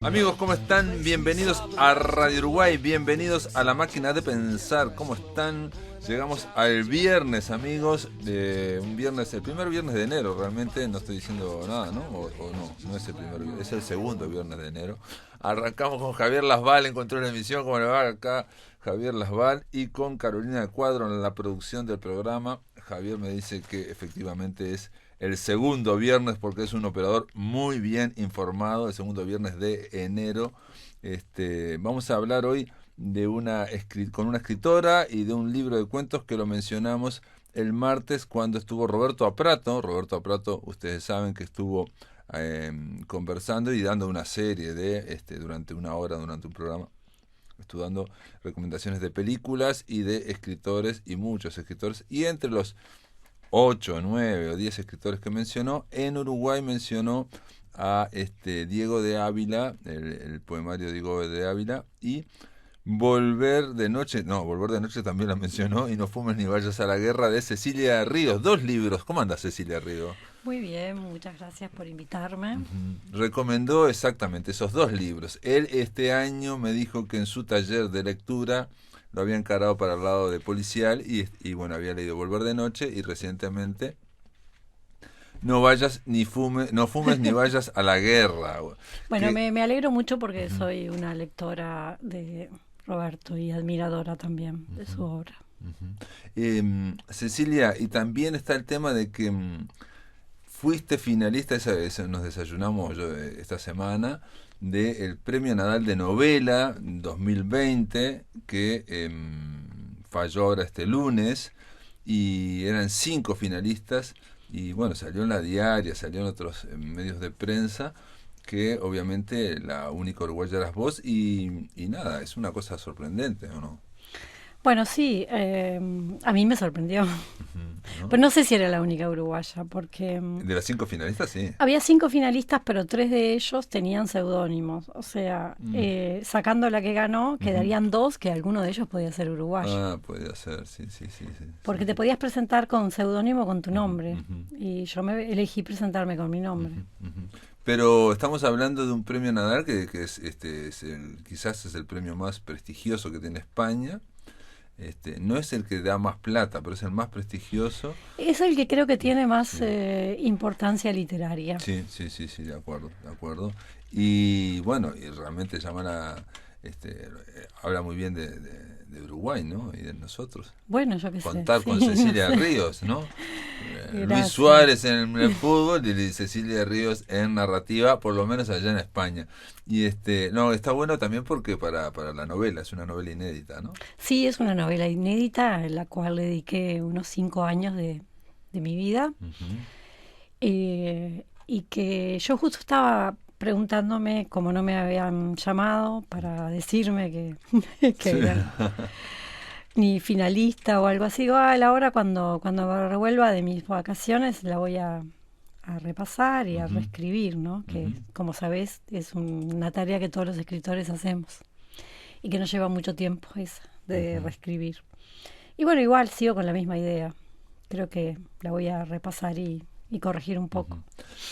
Amigos, ¿cómo están? Bienvenidos a Radio Uruguay, bienvenidos a La Máquina de Pensar. ¿Cómo están? Llegamos al viernes, amigos, un viernes, el primer viernes de enero, realmente, no estoy diciendo nada, ¿no? O no es el primer viernes, es el segundo viernes de enero. Arrancamos con Javier Lasval en control de emisión, ¿cómo le va acá? Javier Lasval, y con Carolina Cuadro en la producción del programa. Javier me dice que efectivamente es el segundo viernes porque es un operador muy bien informado, el segundo viernes de enero. Vamos a hablar hoy de con una escritora y de un libro de cuentos que lo mencionamos el martes cuando estuvo Roberto Aprato. Roberto Aprato, ustedes saben que estuvo conversando y dando una serie durante una hora, durante un programa. Estuvo dando recomendaciones de películas y de escritores, y muchos escritores, y entre los 8, 9 o 10 escritores que mencionó, en Uruguay mencionó a Diego de Ávila, el poemario Diego de Ávila, y Volver de Noche también la mencionó, y No fumes ni vayas a la guerra, de Cecilia Ríos. Dos libros. ¿Cómo anda Cecilia Ríos? Muy bien, muchas gracias por invitarme. Recomendó exactamente esos dos libros. Él este año me dijo que en su taller de lectura lo había encarado para el lado de policial y bueno, había leído Volver de Noche y recientemente No fumes ni vayas a la guerra. Bueno, Que, me alegro mucho porque uh-huh, soy una lectora de Roberto y admiradora también de su uh-huh, obra. uh-huh. Cecilia, y también está el tema de que fuiste finalista, esa nos desayunamos esta semana, del Premio Nadal de Novela 2020, que falló ahora este lunes, y eran 5 finalistas, y bueno, salió en La Diaria, salió en otros medios de prensa, que obviamente la única uruguaya eras vos, y nada, es una cosa sorprendente, ¿o no? Bueno, sí, a mí me sorprendió. Ujú, ¿no? Pero no sé si era la única uruguaya, porque De las 5 finalistas, sí. había 5 finalistas, pero 3 de ellos tenían seudónimos. O sea, Mm, sacando la que ganó, ujú. quedarían dos que alguno de ellos podía ser uruguayo. Ah, podría ser, sí, sí, sí, sí, sí. Porque te podías presentar con seudónimo con tu Ujú, nombre. ujú, Y yo me elegí presentarme con mi nombre. ujú, ujú. Pero estamos hablando de un premio Nadal que quizás es el premio más prestigioso que tiene España. No es el que da más plata, pero es el más prestigioso. Es el que creo que tiene más Sí, importancia literaria. sí, sí, sí, sí, de acuerdo, de acuerdo. Y bueno, y realmente habla muy bien de Uruguay, ¿no? Y de nosotros. Bueno, yo qué sé, Contar con sí, no Cecilia sé. Ríos, ¿no? Luis Gracias. Suárez en el fútbol y Cecilia Ríos en narrativa, por lo menos allá en España. Y no, está bueno también porque para la novela, es una novela inédita, ¿no? Sí, es una novela inédita en la cual le dediqué unos 5 años de mi vida Ujú, y que yo justo estaba preguntándome, como no me habían llamado para decirme que sí. era ni finalista o algo así, digo, a la hora cuando me revuelva de mis vacaciones la voy a repasar y a Ujú, reescribir, ¿no? ujú, Que, como sabés, es una tarea que todos los escritores hacemos y que nos lleva mucho tiempo esa, de ujú, reescribir. Y bueno, igual sigo con la misma idea. Creo que la voy a repasar y corregir un poco. ujú.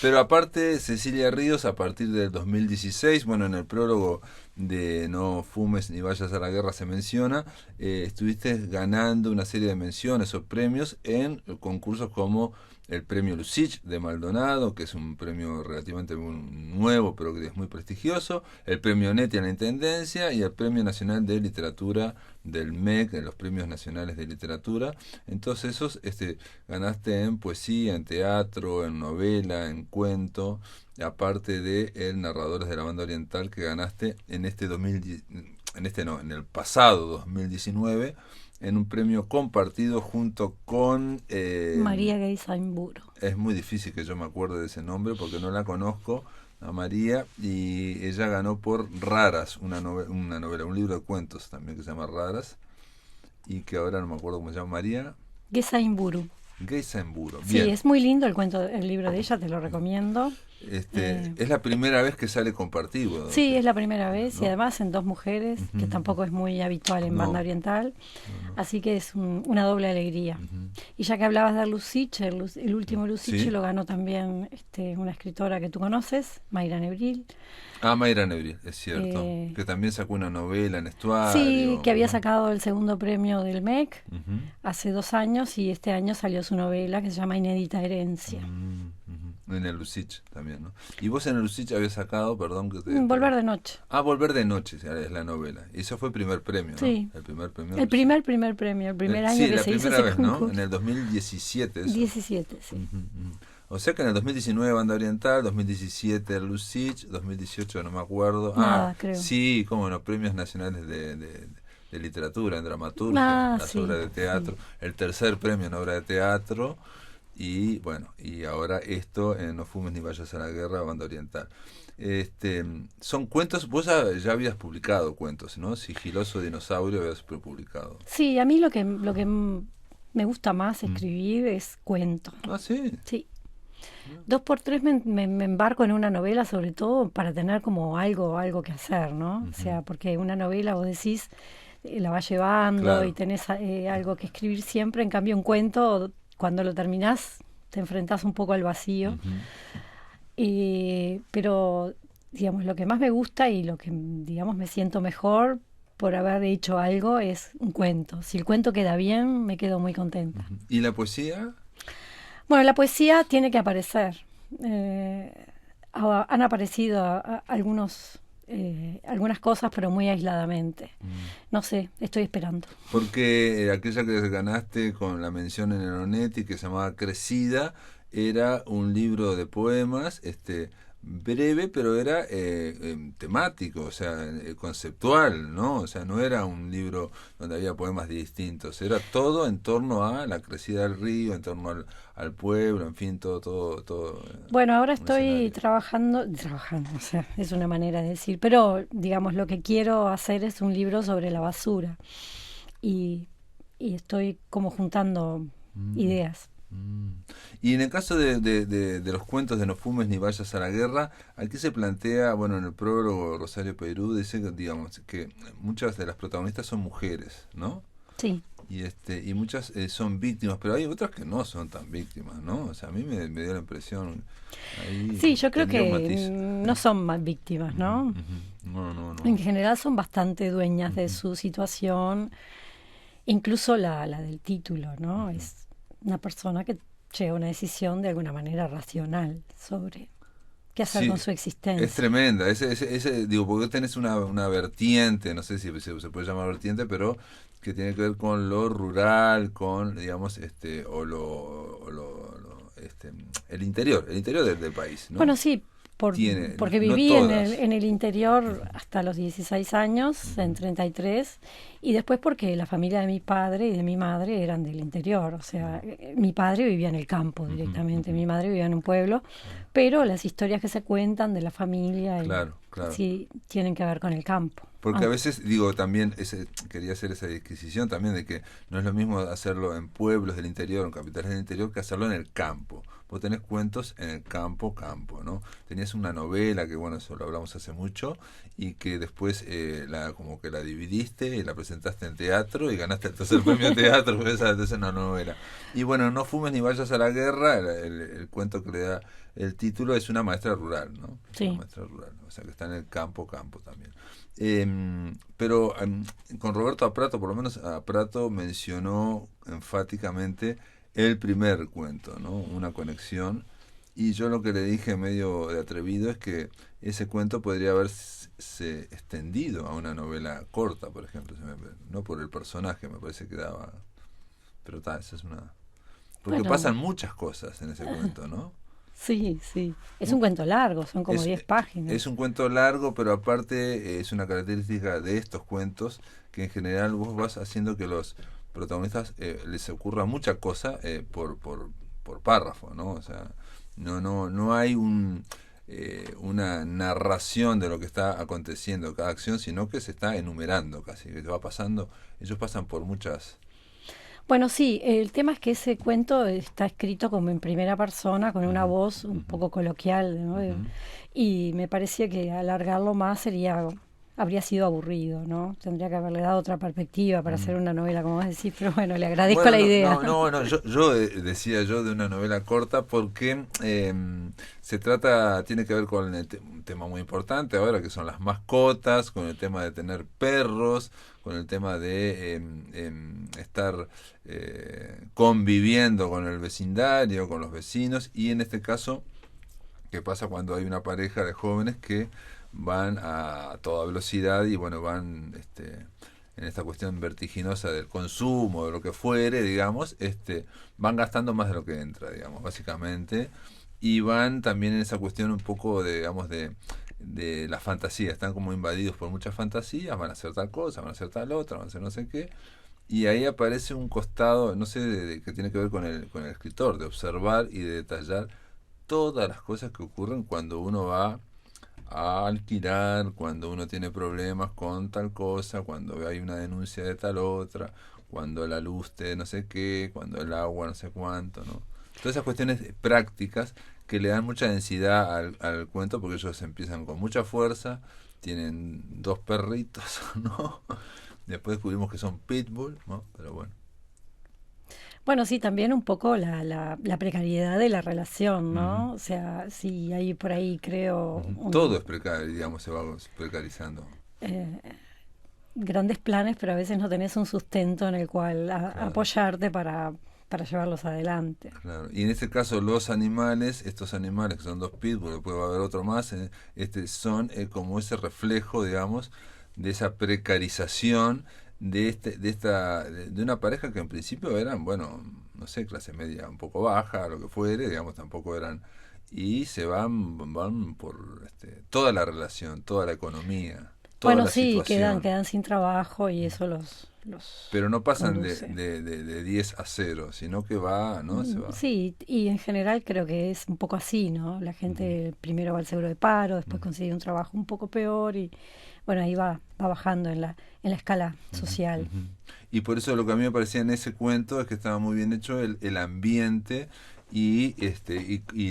Pero aparte, Cecilia Ríos, a partir del 2016, bueno, en el prólogo de No fumes ni vayas a la guerra se menciona, estuviste ganando una serie de menciones o premios en concursos como el premio Lucich de Maldonado, que es un premio relativamente nuevo, pero que es muy prestigioso, el premio Neti en la Intendencia y el premio Nacional de Literatura del MEC, de los premios nacionales de literatura. Entonces esos ganaste en poesía, en teatro, en novela, en cuento, aparte de el Narradores de la Banda Oriental que ganaste en este 2010, en el pasado 2019, en un premio compartido junto con María Gay Saimburo. es muy difícil que yo me acuerde de ese nombre porque no la conozco, a María, y ella ganó por Raras, una novela, un libro de cuentos también que se llama Raras, y que ahora no me acuerdo cómo se llama. María Gesaimburu. Geisemburo. Sí, Bien. es muy lindo el cuento, el libro de ella, te lo recomiendo. Es la primera vez que sale compartido. Sí, es la primera vez, ¿no? y además en dos mujeres, que tampoco es muy habitual en No. banda oriental, así que es una doble alegría. Y ya que hablabas de Lusiche, el último Lusiche Sí. lo ganó también una escritora que tú conoces, Mayra Nebril. Mayra Nebril, es cierto. Eh, Que también sacó una novela en estuario. Sí, que había ¿no? sacado el segundo premio del MEC Ujú. hace 2 años, y este año salió su novela que se llama Inédita Herencia. En el Lucich también, ¿no? Y vos en el Lucich habías sacado, perdón que te... Volver de noche. Volver de noche, es la novela. Y eso fue el primer premio, ¿no? Sí. El primer premio. El primer premio, el primer año sí, que la se hizo primera ese vez, ¿no? concurso. En el 2017. Eso. 17, sí. O sea que en el 2019 Banda Oriental, 2017 el Lucich, 2018 no me acuerdo. Nada, creo. Sí, cómo no, premios nacionales de literatura, en dramaturgia, las sí, obras de teatro, el tercer premio en obra de teatro. Y bueno, y ahora esto en No fumes ni vayas a la guerra, Banda Oriental. Son cuentos, vos ya habías publicado cuentos, ¿no? Sigiloso Dinosaurio habías publicado. Sí, a mí lo que me gusta más escribir es cuento. Sí. Sí. 2x3 me embarco en una novela, sobre todo para tener como algo que hacer, ¿no? O sea, porque una novela vos decís, la vas llevando, Claro. y tenés algo que escribir siempre. En cambio, un cuento, cuando lo terminás, te enfrentás un poco al vacío. Pero, digamos, lo que más me gusta y lo que, digamos, me siento mejor por haber hecho algo es un cuento. Si el cuento queda bien, me quedo muy contenta. ¿Y la poesía? Bueno, la poesía tiene que aparecer. Han aparecido algunas cosas, pero muy aisladamente. No sé, estoy esperando. Porque aquella que ganaste con la mención en el Onetti, que se llamaba Crecida, era un libro de poemas, breve, pero era temático, o sea, conceptual, ¿no? O sea, no era un libro donde había poemas distintos, era todo en torno a la crecida del río, en torno al pueblo, en fin, todo. Bueno, ahora un estoy escenario. trabajando, o sea, es una manera de decir, pero digamos, lo que quiero hacer es un libro sobre la basura, y estoy como juntando ideas. Y en el caso de los cuentos de No fumes ni vayas a la guerra, aquí se plantea, bueno, en el prólogo Rosario Peirú dice que, digamos, que muchas de las protagonistas son mujeres, ¿no? Sí. Y muchas son víctimas, pero hay otras que no son tan víctimas, ¿no? O sea, a mí me dio la impresión. Ahí Sí, yo creo tendría un que matiz. no son más víctimas, ¿no? No. En general son bastante dueñas de su situación, incluso la del título, ¿no? Es una persona que llega a una decisión de alguna manera racional sobre qué hacer Sí, con su existencia. es tremenda. Digo, porque tenés una vertiente, no sé si se puede llamar vertiente, pero que tiene que ver con lo rural, con, digamos, el interior del país, ¿no? Bueno, sí, porque no viví todas. en el interior hasta los 16 años, en 33, y después porque la familia de mi padre y de mi madre eran del interior. O sea, mi padre vivía en el campo directamente, mi madre vivía en un pueblo, pero las historias que se cuentan de la familia Claro. sí tienen que ver con el campo. Porque a veces, digo, también quería hacer esa disquisición también de que no es lo mismo hacerlo en pueblos del interior, en capitales del interior, que hacerlo en el campo. Vos tenés cuentos en el campo, ¿no? Tenías una novela que, bueno, eso lo hablamos hace mucho, y que después como que la dividiste y la presentaste en teatro y ganaste el tercer premio de teatro, pues esa es una novela. Y bueno, No fumes ni vayas a la guerra, el cuento que le da el título es una maestra rural, ¿no? Sí. Una maestra rural, o sea que está en el campo también. Pero con Roberto Aprato, por lo menos Aprato mencionó enfáticamente el primer cuento, ¿no? Una conexión. Y yo lo que le dije medio de atrevido es que ese cuento podría haberse extendido a una novela corta, por ejemplo, no por el personaje, me parece que daba. Pero esa es una. Porque Bueno. pasan muchas cosas en ese cuento, ¿no? Sí. Es un cuento largo, son como 10 páginas. Es un cuento largo, pero aparte es una característica de estos cuentos que en general vos vas haciendo que los protagonistas les ocurra mucha cosa por párrafo, ¿no? O sea, no hay una narración de lo que está aconteciendo cada acción, sino que se está enumerando casi, que va pasando. Ellos pasan por muchas. Bueno, sí, el tema es que ese cuento está escrito como en primera persona, con una Ujú, voz un ujú, poco coloquial, ¿no? ujú. Y me parecía que alargarlo más habría sido aburrido, ¿no? Tendría que haberle dado otra perspectiva para hacer Mm. una novela, como vos decís, pero bueno, le agradezco Bueno, la idea. yo decía yo de una novela corta porque se trata, tiene que ver con un tema muy importante ahora, que son las mascotas, con el tema de tener perros, con el tema de estar conviviendo con el vecindario, con los vecinos, y en este caso, ¿qué pasa cuando hay una pareja de jóvenes que van a toda velocidad y bueno, van en esta cuestión vertiginosa del consumo, de lo que fuere, digamos, van gastando más de lo que entra, digamos, básicamente, y van también en esa cuestión un poco de, digamos, de la fantasía, están como invadidos por muchas fantasías, van a hacer tal cosa, van a hacer tal otra, van a hacer no sé qué, y ahí aparece un costado, no sé, que tiene que ver con el escritor, de observar y de detallar todas las cosas que ocurren cuando uno va a alquilar, cuando uno tiene problemas con tal cosa, cuando hay una denuncia de tal otra, cuando la luz de no sé qué, cuando el agua no sé cuánto, ¿no? Todas esas cuestiones prácticas que le dan mucha densidad al cuento porque ellos empiezan con mucha fuerza, tienen dos perritos, ¿no? Después descubrimos que son pitbull, ¿no? Pero bueno. Bueno, sí, también un poco la precariedad de la relación, Ujú, ¿no? O sea, sí, hay por ahí, creo, ujú. Todo es precario, digamos, se va precarizando. eh, grandes planes, pero a veces no tenés un sustento en el cual Claro. apoyarte para llevarlos adelante. Claro. Y en este caso los animales, estos animales que son dos pitbulls, después va a haber otro más, son como ese reflejo, digamos, de esa precarización de una pareja que en principio eran, bueno, no sé, clase media un poco baja, lo que fuere, digamos, tampoco eran, y se van por toda la relación, toda la economía, toda Bueno, la sí, situación. quedan sin trabajo y eso los Pero no pasan conduce. de 10 a cero, sino que va, ¿no? Se va. Sí, y en general creo que es un poco así, ¿no? La Ujú, gente primero va al seguro de paro, después ujú. consigue un trabajo un poco peor y bueno, ahí va bajando en la escala Ujú, social. ujú. Y por eso lo que a mí me parecía en ese cuento es que estaba muy bien hecho el ambiente y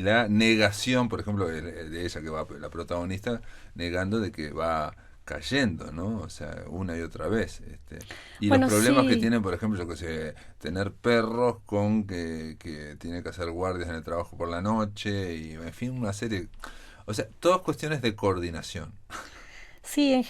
la negación, por ejemplo, de ella que va, la protagonista, negando de que va cayendo, ¿no? O sea, una y otra vez. Y los Bueno, problemas que sí, tienen, por ejemplo, yo que sé, tener perros con que tiene que hacer guardias en el trabajo por la noche, y en fin, una serie. O sea, todas cuestiones de coordinación. sí,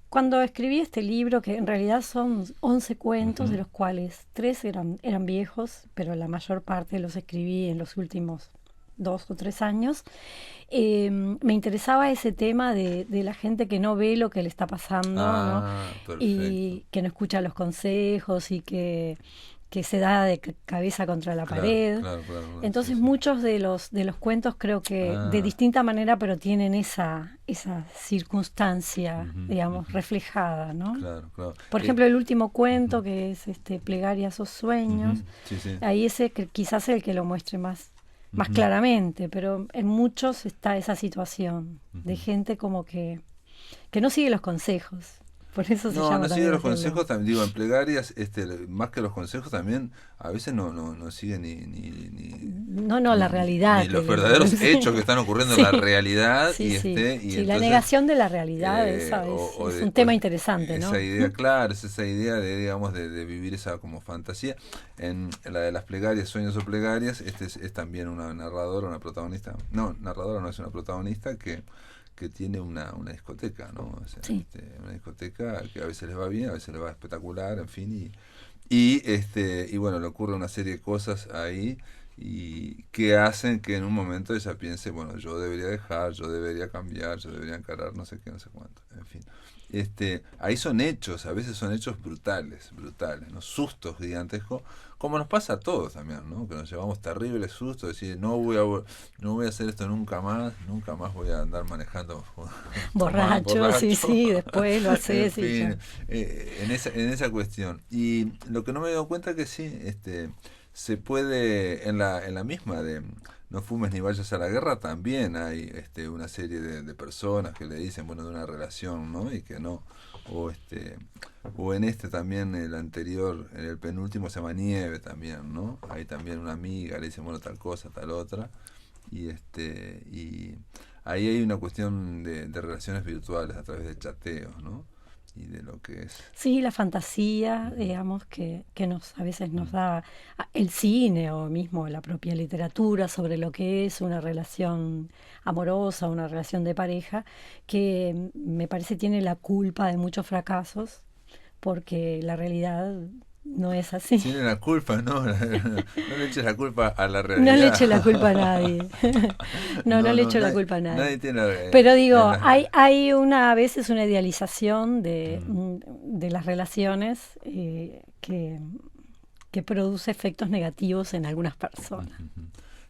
cuando escribí este libro, que en realidad son 11 cuentos, de Ujú. los cuales 3 eran viejos, pero la mayor parte los escribí en los últimos 2 o 3 años, me interesaba ese tema de la gente que no ve lo que le está pasando, ¿no? Ah, perfecto. Y que no escucha los consejos y que se da de cabeza contra la Claro, pared. claro, claro, claro, sí, Entonces sí. muchos de los cuentos creo que de Ah, distinta manera, pero tienen esa circunstancia, ujú, digamos, ujú, reflejada, ¿no? claro, claro. Por ejemplo, el último Ujú, cuento, que es Plegarias o ujú, Sueños, sí, sí. ahí ese quizás es el que lo muestre más Ujú, claramente, pero en muchos está esa situación de ujú. gente como que no sigue los consejos. Por eso se No, llama no sigue también los así el libro. consejos, digo, en plegarias, más que los consejos también, a veces no sigue No, no, la ni realidad que los le verdaderos hechos que sí, están ocurriendo en la sí, realidad, sí, sí, y sí, la entonces negación de la realidad, esa es un tema interesante, esa ¿no? idea, claro, es esa idea de, digamos, de vivir esa como fantasía. En la de las plegarias, sueños o plegarias, es también una narradora, una protagonista, no, narradora no es una protagonista que tiene una discoteca, ¿no? O sea, Sí. una discoteca que a veces les va bien, a veces les va espectacular, en fin, y bueno, le ocurre una serie de cosas ahí y que hacen que en un momento ella piense, bueno, yo debería dejar, yo debería cambiar, yo debería encarar no sé qué, no sé cuánto, en fin. Ahí son hechos, a veces son hechos brutales, brutales, ¿no? Sustos gigantescos, como nos pasa a todos también, ¿no? Que nos llevamos terribles sustos, decir, no voy a hacer esto nunca más voy a andar manejando tomado Borracho, sí, borracho, sí, después lo en haces y ya. fin, en esa cuestión. Y lo que no me he dado cuenta que sí, se puede, en la misma No fumes ni vayas a la guerra, también hay una serie de personas que le dicen, bueno, de una relación, ¿no? Y que no. O o en también, el anterior, en el penúltimo se llama Nieve también, ¿no? Hay también una amiga, le dicen, bueno, tal cosa, tal otra. Y ahí hay una cuestión de relaciones virtuales a través de chateos, ¿no? Y de lo que es. Sí, la fantasía, Ujú, digamos, que a veces nos ujú, da el cine o mismo la propia literatura sobre lo que es una relación amorosa, una relación de pareja, que me parece tiene la culpa de muchos fracasos, porque la realidad no es así. tiene la culpa, ¿no? No le eches la culpa a la No le realidad. eche la culpa a nadie. No, no No, le no, echo la nadie, culpa a nadie. nadie tiene Pero en digo, las... hay a veces una idealización Mm, de las relaciones que produce efectos negativos en algunas ujú, personas. ujú.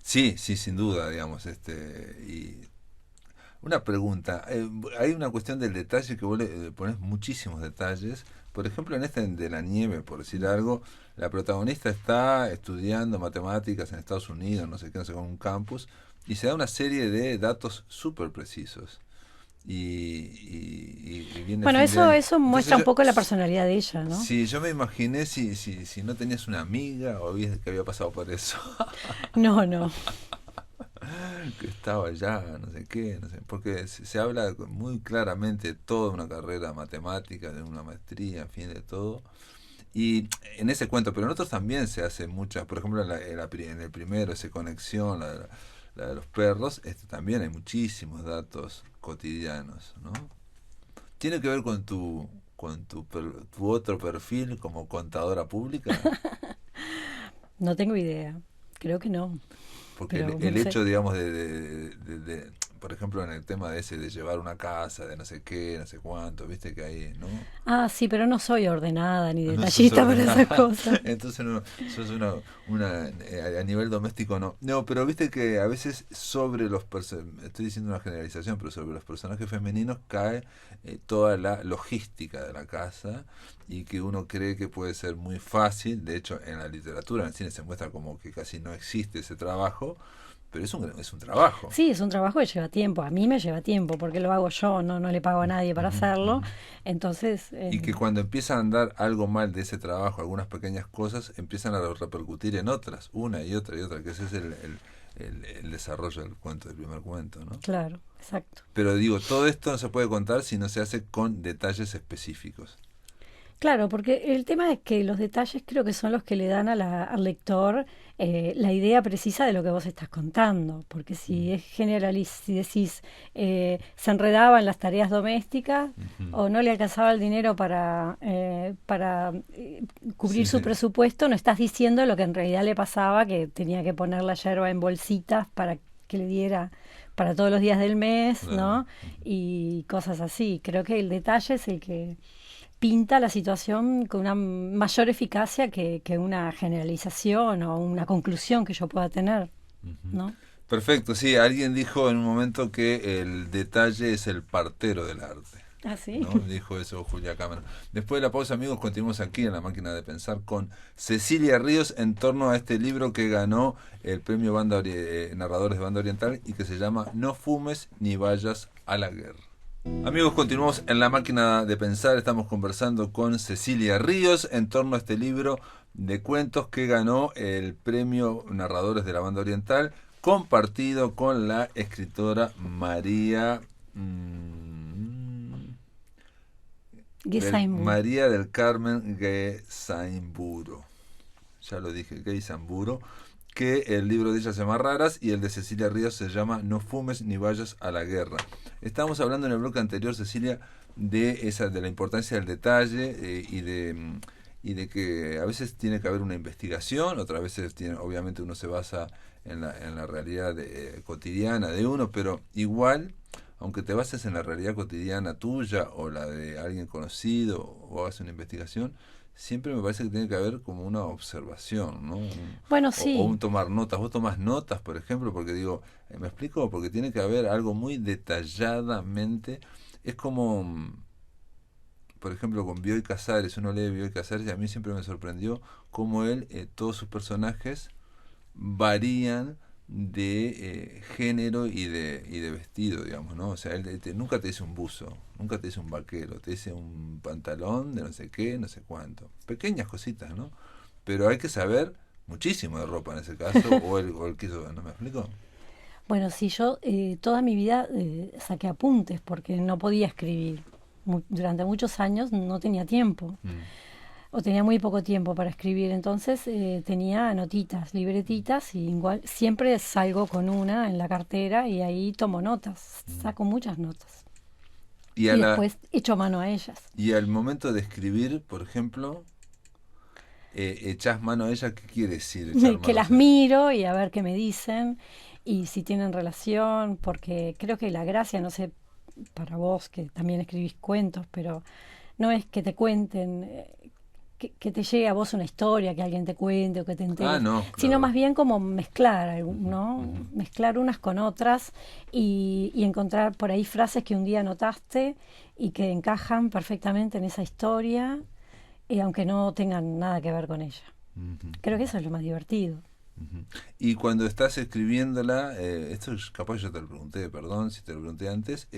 Sí, sí, sin duda, digamos, y una pregunta, hay una cuestión del detalle que vos le pones muchísimos detalles. Por ejemplo, en de la nieve, por decir algo, la protagonista está estudiando matemáticas en Estados Unidos, no sé qué, no sé, con un campus, y se da una serie de datos súper precisos. Y viene Bueno, fin de año. eso Entonces muestra un poco la personalidad de ella, ¿no? si yo me imaginé si no tenías una amiga o que había pasado por eso. No, no. Que estaba allá, no sé qué, no sé, porque se habla muy claramente de toda una carrera matemática, de una maestría, en fin, de todo. Y en ese cuento, pero en otros también se hace muchas, por ejemplo, en el primero, esa conexión, la de los perros, también hay muchísimos datos cotidianos, ¿no? ¿Tiene que ver con tu otro perfil como contadora pública? No tengo idea. Creo que no. Porque Pero no el sé. hecho, digamos, por ejemplo, en el tema de ese, de llevar una casa, de no sé qué, no sé cuánto, viste que ahí, ¿no? Ah, sí, pero no soy ordenada ni No sos detallista para esas ordenada, cosas. entonces no, sos a nivel doméstico no. No, pero viste que a veces estoy diciendo una generalización, pero sobre los personajes femeninos cae toda la logística de la casa y que uno cree que puede ser muy fácil. De hecho, en la literatura, en el cine se muestra como que casi no existe ese trabajo, pero es un trabajo. Sí, es un trabajo que lleva tiempo. A mí me lleva tiempo porque lo hago yo, no, no le pago a nadie para Ujú, hacerlo. ujú. Entonces, Y que cuando empieza a andar algo mal de ese trabajo, algunas pequeñas cosas empiezan a repercutir en otras, una y otra, que ese es el desarrollo del cuento, del primer cuento, ¿no? claro, exacto. Pero digo, todo esto no se puede contar si no se hace con detalles específicos. Claro, porque el tema es que los detalles creo que son los que le dan a al lector la idea precisa de lo que vos estás contando. Porque si es si decís se enredaba en las tareas domésticas Ujú. o no le alcanzaba el dinero para cubrir Sí, su sí. presupuesto, no estás diciendo lo que en realidad le pasaba, que tenía que poner la yerba en bolsitas para que le diera para todos los días del mes, Claro. ¿no? Y cosas así. Creo que el detalle es el que pinta la situación con una mayor eficacia que una generalización o una conclusión que yo pueda tener, Ujú. ¿no? Perfecto, sí, alguien dijo en un momento que el detalle es el partero del arte. Ah, sí. ¿No? Dijo eso Julia Cameron. Después de la pausa, amigos, continuamos aquí en la máquina de pensar con Cecilia Ríos en torno a este libro que ganó el premio Narradores de Banda Oriental y que se llama No fumes ni vayas a la guerra. Amigos, continuamos en la máquina de pensar. Estamos conversando con Cecilia Ríos en torno a este libro de cuentos que ganó el premio Narradores de la Banda Oriental, compartido con la escritora María. Gesaimbur. María del Carmen Guesaimburo. Ya lo dije, Guesaimburo. Que el libro de ella se llama Raras y el de Cecilia Ríos se llama No fumes ni vayas a la guerra. Estábamos hablando en el bloque anterior, Cecilia, de la importancia del detalle y de que a veces tiene que haber una investigación, otras veces obviamente uno se basa en la realidad cotidiana de uno, pero igual, aunque te bases en la realidad cotidiana tuya o la de alguien conocido o hagas una investigación, siempre me parece que tiene que haber como una observación, ¿no? Bueno, O sí. un tomar notas. Vos tomás notas, por ejemplo, porque digo, ¿me explico? Porque tiene que haber algo muy detalladamente. Es como, por ejemplo, con Bioy Casares, uno lee Bioy Casares y a mí siempre me sorprendió cómo él, todos sus personajes varían de género y de vestido, digamos, ¿no? O sea, él nunca te dice un buzo, nunca te dice un vaquero, te dice un pantalón de no sé qué, no sé cuánto. Pequeñas cositas, ¿no? Pero hay que saber muchísimo de ropa en ese caso, o el que hizo, ¿no me explico? Bueno, sí, yo toda mi vida saqué apuntes porque no podía escribir. Durante muchos años no tenía tiempo, Mm. o tenía muy poco tiempo para escribir, entonces tenía notitas, libretitas, y igual siempre salgo con una en la cartera y ahí tomo notas, Mm. saco muchas notas Y a y la después echo mano a ellas. y al momento de escribir, por ejemplo, echás mano a ella, ¿qué quiere decir echar Que mano? O las sea, miro y a ver qué me dicen y si tienen relación, porque creo que la gracia, no sé, para vos que también escribís cuentos, pero no es que te cuenten, que te llegue a vos una historia, que alguien te cuente o que te ah, enteres, no, sino claro. más bien como mezclar, Ujú, ¿no? ujú, Mezclar unas con otras y encontrar por ahí frases que un día notaste y que encajan perfectamente en esa historia, y aunque no tengan nada que ver con ella. ujú, Creo que eso es lo más divertido. ujú. Y cuando estás escribiéndola, capaz yo te lo pregunté, perdón si te lo pregunté antes,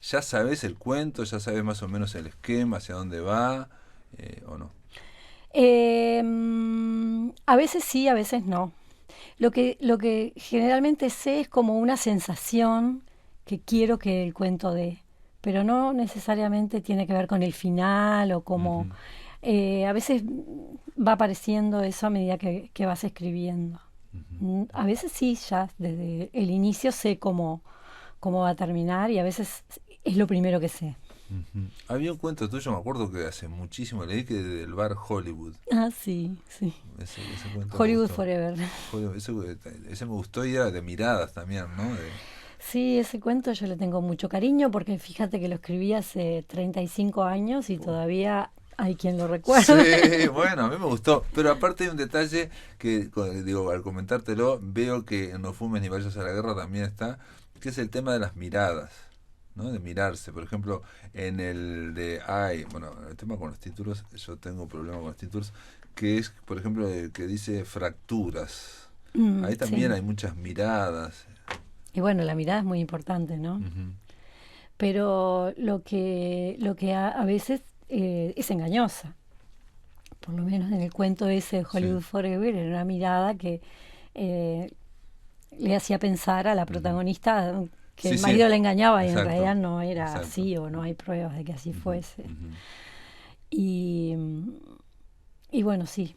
¿ya sabes el cuento, ya sabes más o menos el esquema, hacia dónde va, o no? A veces sí, a veces no. Lo que generalmente sé es como una sensación que quiero que el cuento dé, pero no necesariamente tiene que ver con el final o como... Ujú, a veces va apareciendo eso a medida que vas escribiendo. ujú, A veces sí, ya desde el inicio sé cómo va a terminar y a veces es lo primero que sé. ujú. Había un cuento tuyo, me acuerdo que hace muchísimo leí que del bar Hollywood. Ah, sí, sí. Ese cuento me Hollywood gustó. Forever. Ese me gustó y era de miradas también, ¿no? Sí, ese cuento yo le tengo mucho cariño porque fíjate que lo escribí hace 35 años y todavía hay quien lo Sí, recuerda. bueno, a mí me gustó. Pero aparte hay un detalle que, digo, al comentártelo, veo que en No fumes ni vayas a la guerra también está, que es el tema de las miradas, ¿no? De mirarse. Por ejemplo, en el de, ay, bueno, el tema con los títulos, yo tengo problema con los títulos, que es, por ejemplo, el que dice fracturas. Ahí también Sí. hay muchas miradas. Y bueno, la mirada es muy importante, ¿no? Ujú. Pero lo que a veces es engañosa. Por lo menos en el cuento ese de Sí. Hollywood Forever era una mirada que eh, le hacía pensar a la Ujú. protagonista que Sí, el sí, marido la engañaba y en exacto, realidad no era exacto. así o no hay pruebas de que así Ujú, fuese. ujú. Y, y bueno, sí.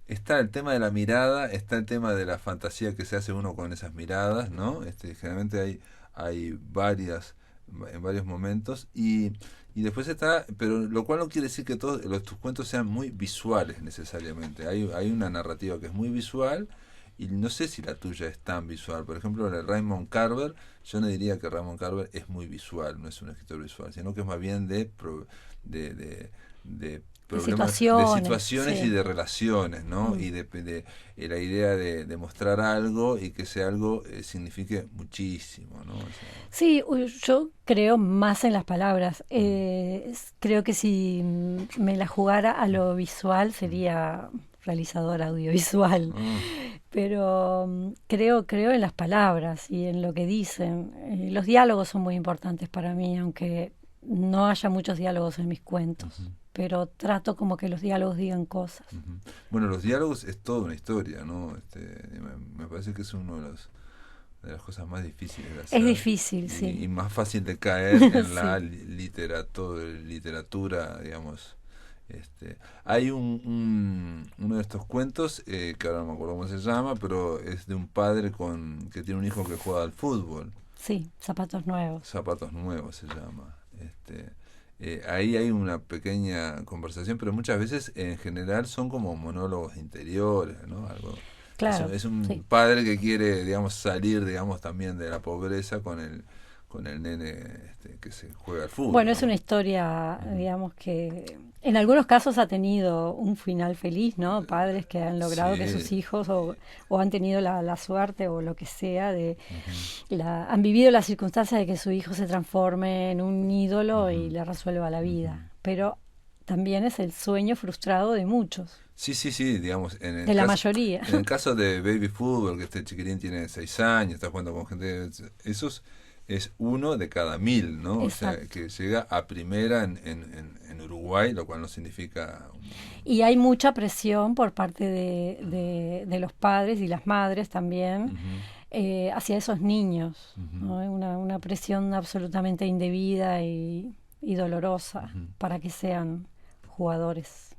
Está el tema de la mirada, está el tema de la fantasía que se hace uno con esas miradas, ¿no? Generalmente hay varias, en varios momentos, y después está, pero lo cual no quiere decir que todos tus cuentos sean muy visuales necesariamente. Hay una narrativa que es muy visual, y no sé si la tuya es tan visual. Por ejemplo, la de Raymond Carver, yo no diría que Raymond Carver es muy visual, no es un escritor visual, sino que es más bien de, de, de De problemas, de situaciones, situaciones y sí. de relaciones, ¿no? Mm. Y la idea de mostrar algo y que ese algo signifique muchísimo, ¿no? O sea, Sí, yo creo más en las palabras. mm, Creo que si me la jugara a lo visual mm, sería realizadora audiovisual. mm, Pero creo en las palabras y en lo que dicen. Los diálogos son muy importantes para mí, aunque no haya muchos diálogos en mis cuentos. ujú, Pero trato como que los diálogos digan cosas. ujú. Bueno, los diálogos es toda una historia, ¿no? Me parece que es uno de las cosas más difíciles de Es hacer difícil, y sí. más fácil de caer en la Sí. literatura, digamos. Hay uno de estos cuentos, que ahora no me acuerdo cómo se llama, pero es de un padre que tiene un hijo que juega al fútbol. Sí, zapatos nuevos. Zapatos nuevos se llama. Ahí hay una pequeña conversación, pero muchas veces en general son como monólogos interiores, ¿no? Algo, Claro, es un sí. padre que quiere, digamos, salir, digamos, también de la pobreza con el nene que se juega al fútbol, Bueno, es una ¿no? historia, Ujú. digamos, que en algunos casos ha tenido un final feliz, ¿no? Padres que han logrado que Sí. sus hijos o han tenido la suerte o lo que sea Ujú, han vivido las circunstancias de que su hijo se transforme en un ídolo ujú, y le resuelva la ujú. vida. Pero también es el sueño frustrado de muchos. Sí, sí, sí, digamos, de la mayoría. en el caso de Baby Fútbol, que este chiquirín tiene 6 años, está jugando con gente, es uno de cada 1000, ¿no? O sea, Exacto. que llega a primera en Uruguay, lo cual no significa... Y hay mucha presión por parte de los padres y las madres también Ujú, hacia esos niños, ujú, ¿no? Una presión absolutamente indebida y dolorosa ujú, para que sean jugadores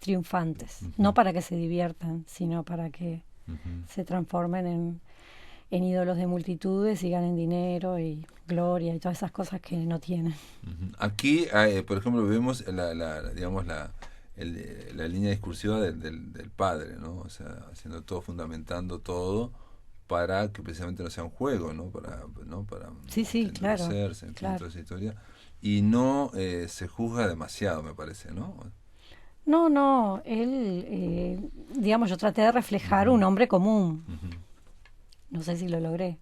triunfantes, ujú, no para que se diviertan, sino para que ujú. se transformen en ídolos de multitudes y ganen dinero y gloria y todas esas cosas que no tienen. Ujú. Aquí, por ejemplo, vemos digamos la línea discursiva del padre, ¿no? O sea, haciendo todo, fundamentando todo para que precisamente no sea un juego, ¿no? Para Sí, sí, claro, endurecerse, en fin, claro. toda esa historia. Y no se juzga demasiado, me parece, ¿no? No, no, él, digamos, yo traté de reflejar Ujú, un hombre común, ujú, no sé si lo logré.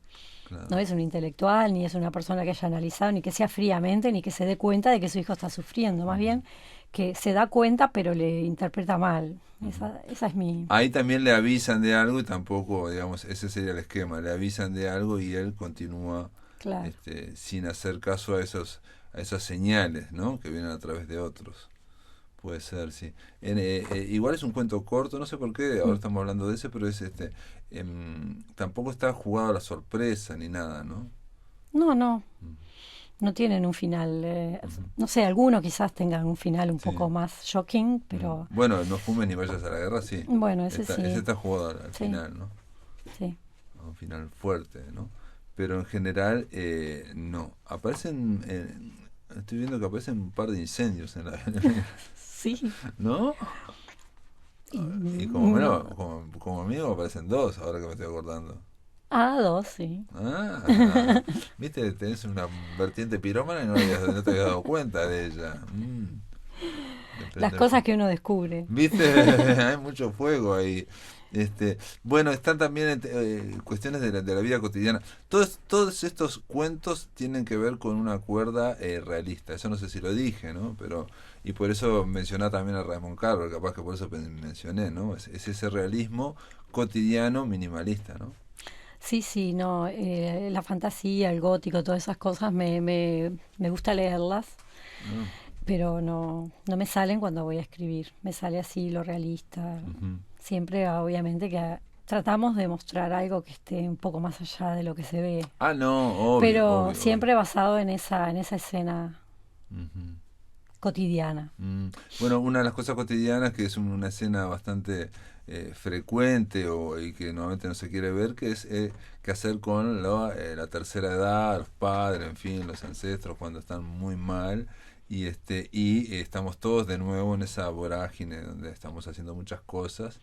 No claro. es un intelectual, ni es una persona que haya analizado, ni que sea fríamente, ni que se dé cuenta de que su hijo está sufriendo. Más Ujú, bien que se da cuenta, pero le interpreta mal. ujú. Esa es mi... Ahí también le avisan de algo y tampoco, digamos, ese sería el esquema, le avisan de algo y él continúa Claro. sin hacer caso a esas señales, ¿no? Que vienen a través de otros. Puede ser, sí. Igual es un cuento corto, no sé por qué, ahora Mm. estamos hablando de ese, pero es tampoco está jugado a la sorpresa ni nada, ¿no? No, no, Mm, no tienen un final. ujú. No sé, algunos quizás tengan un final un Sí. poco más shocking, Mm. pero Bueno, no fumes ni vayas a la guerra, sí. bueno, ese Ese sí, está jugado al sí, final, ¿no? sí. A un final fuerte, ¿no? Pero en general, no. Estoy viendo que aparecen un par de incendios en la... Sí. ¿No? Y, Y como no. menos, como amigo aparecen dos, ahora que me estoy acordando. Ah, dos, sí. Ah, viste, tenés una vertiente pirómana y no te habías dado cuenta de ella. De Las prender cosas que uno descubre. viste, hay mucho fuego ahí. Bueno, están también cuestiones de la vida cotidiana. Todos estos cuentos tienen que ver con una cuerda realista. Eso no sé si lo dije, ¿no? Pero y por eso mencioné también a Raymond Carver, capaz que por eso mencioné, ¿no? Es ese realismo cotidiano minimalista, ¿no? Sí, sí, no, la fantasía, el gótico, todas esas cosas me gusta leerlas, Ah, pero no me salen cuando voy a escribir. Me sale así lo realista. ujú. Siempre, obviamente, que tratamos de mostrar algo que esté un poco más allá de lo que se ve, Ah, no, obvio, pero obvio, obvio. siempre basado en esa escena Ujú. cotidiana. Mm, bueno, una de las cosas cotidianas que es una escena bastante frecuente y que normalmente no se quiere ver, que es qué hacer con la tercera edad, los padres, en fin, los ancestros cuando están muy mal y estamos todos de nuevo en esa vorágine donde estamos haciendo muchas cosas.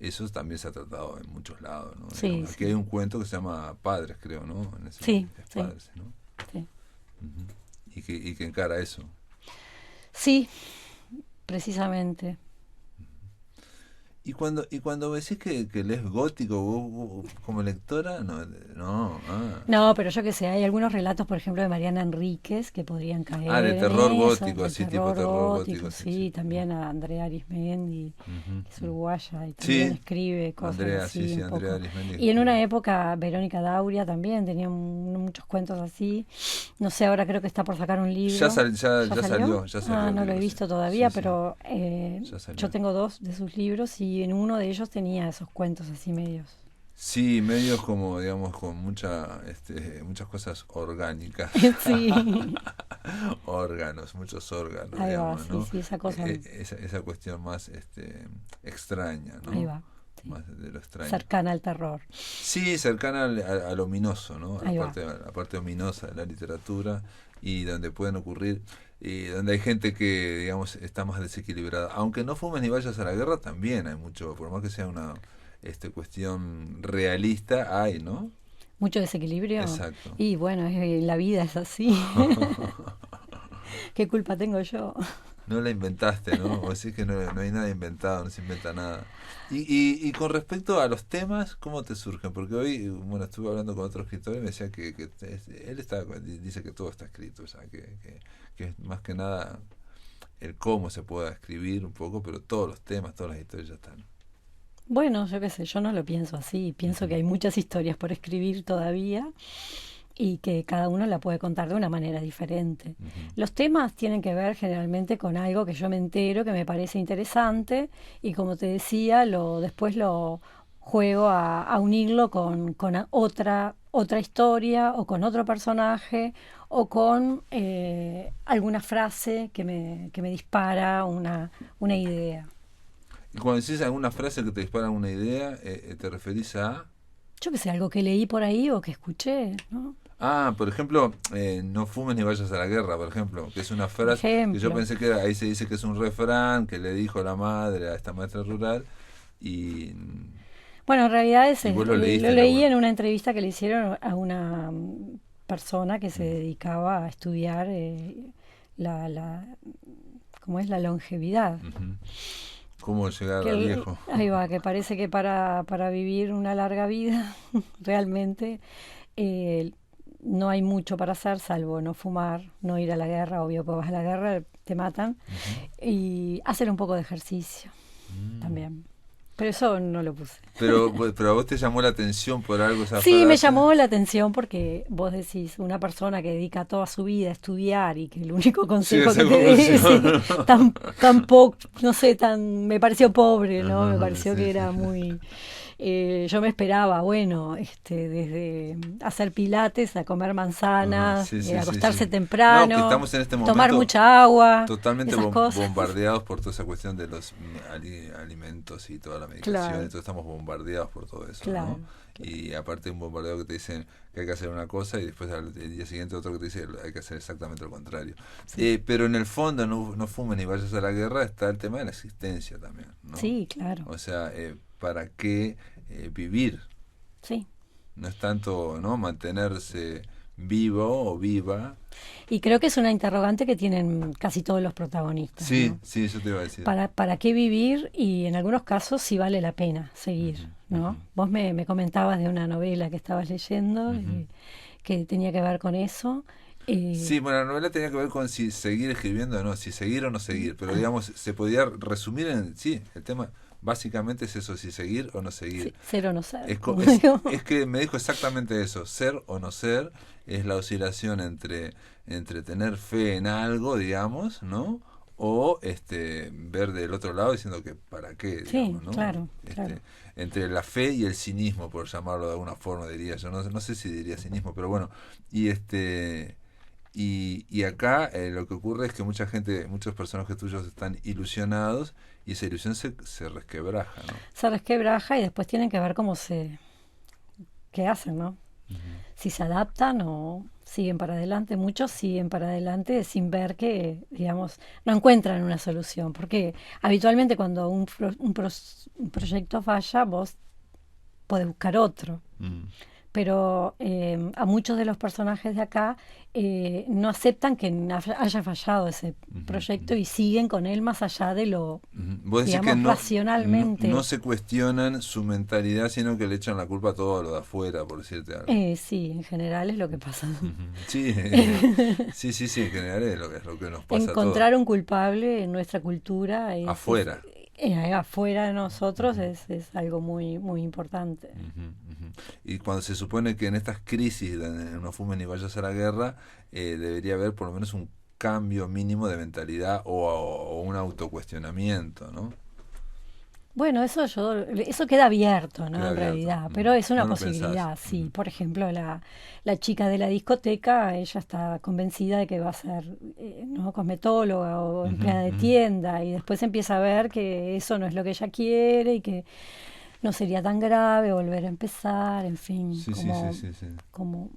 Eso también se ha tratado en muchos lados, ¿no? Sí, Digamos, aquí hay sí, un cuento que se llama Padres, creo, ¿no? En ese, sí, es sí, Padres, ¿no? sí. Ujú. Y que encara eso. Sí, precisamente. Y cuando decís que lees gótico vos como lectora, no, no, No, pero yo qué sé, hay algunos relatos, por ejemplo, de Mariana Enríquez que podrían de caer en terror eso, gótico, del así tipo terror terror gótico, gótico, sí, sí. sí, también a Andrea Arismendi, Ujú, que es ujú. uruguaya y también Sí, escribe cosas Andrea, sí, así sí, un Andrea poco. Arismendi Y en una escribe. época Verónica Dauria también tenía muchos cuentos así. No sé, ahora creo que está por sacar un Ya, libro. ¿Ya salió? ya salió Ah, el no lo he libro, sí. visto Sí, todavía, sí, pero ya yo salió. tengo dos de sus libros y en uno de ellos tenía esos cuentos así medios. Sí, medios como, digamos, con muchas cosas orgánicas. Sí, Órganos, muchos órganos, ahí va, digamos, sí, ¿no? sí, esa cosa, Esa cuestión más extraña, ahí ¿no? va, sí. Más de lo extraño. Cercana al terror. Sí, cercana al ominoso, ¿no? Ahí va. A la parte ominosa de la literatura y donde pueden ocurrir, y donde hay gente que, digamos, está más desequilibrada. Aunque no fumes ni vayas a la guerra, también hay mucho, por más que sea una cuestión realista, hay, ¿no? Mucho desequilibrio. Exacto. Y bueno, la vida es así. ¿Qué culpa tengo yo? No la inventaste, ¿no? O decís que no hay nada inventado, no se inventa nada. Y con respecto a los temas, ¿cómo te surgen? Porque hoy, bueno, estuve hablando con otro escritor y me decía que él dice que todo está escrito, o sea, que es más que nada el cómo se pueda escribir un poco, pero todos los temas, todas las historias ya están. Bueno, yo qué sé, yo no lo pienso así. Pienso que hay muchas historias por escribir todavía y que cada uno la puede contar de una manera diferente. Los temas tienen que ver generalmente con algo que yo me entero, que me parece interesante y como te decía, después lo juego a unirlo con otra historia o con otro personaje o con alguna frase que me dispara una idea. Y cuando decís alguna frase que te dispara una idea, ¿te referís a...? Yo qué sé, algo que leí por ahí o que escuché, ¿no? Ah, por ejemplo, no fumes ni vayas a la guerra, por ejemplo, que es una Por frase que yo ejemplo. pensé que ahí se dice que es un refrán que le dijo la madre a esta maestra rural y, Bueno, en realidad y vos lo lo leíste en leí alguna... en una entrevista que le hicieron a una persona que se dedicaba a estudiar la, la, ¿cómo es? La longevidad. Ujú. ¿Cómo llegar a viejo? Ahí va, que parece que para vivir una larga vida realmente eh, no hay mucho para hacer salvo no fumar, no ir a la guerra, obvio que vas a la guerra, te matan, Ujú. y hacer un poco de ejercicio Mm. también. Pero eso no lo puse. Pero a vos te llamó la atención por algo esa Sí, me frase. llamó la atención porque vos decís, una persona que dedica toda su vida a estudiar y que el único Sí, consejo esa que te dé es conclusión. tan poco, no sé, me pareció pobre, ¿no? Me Ajá, pareció sí, que sí, era sí. muy... yo me esperaba, bueno, desde hacer pilates a comer Ajá, manzanas, sí, sí, sí, acostarse sí. No, que temprano, estamos en este tomar momento mucha agua, totalmente esas cosas. bombardeados por toda esa cuestión de los alimentos y toda la medicación, Claro, entonces estamos bombardeados por todo eso, ¿no? claro, claro. Y aparte un bombardeo que te dicen que hay que hacer una cosa y después el día siguiente otro que te dice que hay que hacer exactamente lo contrario. Sí, Pero en el fondo, no fumes ni vayas a la guerra, está el tema de la existencia también, ¿no? sí, claro, O sea, ¿para qué vivir? sí. No es tanto, ¿no? Mantenerse vivo o viva. Y creo que es una interrogante que tienen casi todos los protagonistas, Sí, ¿no? sí, eso te iba a decir. ¿Para qué vivir? Y en algunos casos sí vale la pena seguir, Ujú, ujú, ¿no? Vos me comentabas de una novela que estabas leyendo ujú. que tenía que ver con eso. eh, Sí, bueno, la novela tenía que ver con si seguir escribiendo o no, si seguir o no seguir, pero digamos, se podía resumir en, sí, el tema básicamente es eso, si seguir o no seguir. sí, ser o no ser, Es, como digo. es que me dijo exactamente eso, ser o no ser es la oscilación entre tener fe en algo, digamos, ¿no? O ver del otro lado diciendo que para qué, Sí, digamos, ¿no? claro, claro. Entre la fe y el cinismo, por llamarlo de alguna forma, diría yo. No sé si diría cinismo, pero bueno. Y y acá lo que ocurre es que mucha gente, muchos personajes tuyos están ilusionados y esa ilusión se resquebraja, ¿no? Se resquebraja y después tienen que ver qué hacen, ¿no? Ujú. Si se adaptan o siguen para adelante. Muchos siguen para adelante sin ver que, digamos, no encuentran una solución. Porque habitualmente cuando un proyecto falla, vos podés buscar otro. Mm. Pero a muchos de los personajes de acá no aceptan que haya fallado ese Ujú, proyecto ujú. y siguen con él más allá de lo, Ujú. Vos decís que digamos, no racionalmente. se cuestionan su mentalidad, sino que le echan la culpa a todo lo de afuera, por decirte algo. Sí, en general es lo que pasa. Ujú. Sí, sí, sí, sí, en general es lo que nos pasa a todos. Encontrar un culpable en nuestra cultura Afuera. afuera de nosotros Ujú, es algo muy, muy importante. ujú, ujú. Y cuando se supone que en estas crisis donde no fumen ni vayas a la guerra, debería haber por lo menos un cambio mínimo de mentalidad o un autocuestionamiento, ¿no? Bueno, eso queda abierto, ¿no? Queda En abierto. realidad, pero es No una lo pensás. posibilidad, sí. Ujú, Por ejemplo, la chica de la discoteca, ella está convencida de que va a ser, ¿no? Cosmetóloga o ujú, empleada de ujú. tienda y después empieza a ver que eso no es lo que ella quiere y que no sería tan grave volver a empezar, en fin, Sí, sí, sí, sí, sí. como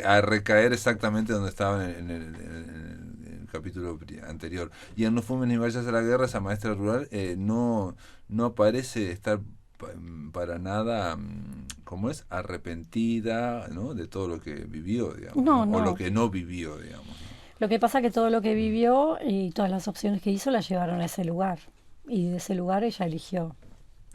A recaer exactamente donde estaba en el capítulo anterior. Y en No fumes ni vayas a la guerra, esa maestra rural no parece estar para nada, ¿cómo es? Arrepentida, ¿no? De todo lo que vivió, digamos, no, ¿no? O lo no. que no vivió, digamos, ¿no? Lo que pasa es que todo lo que vivió y todas las opciones que hizo la llevaron a ese lugar. Y de ese lugar ella eligió.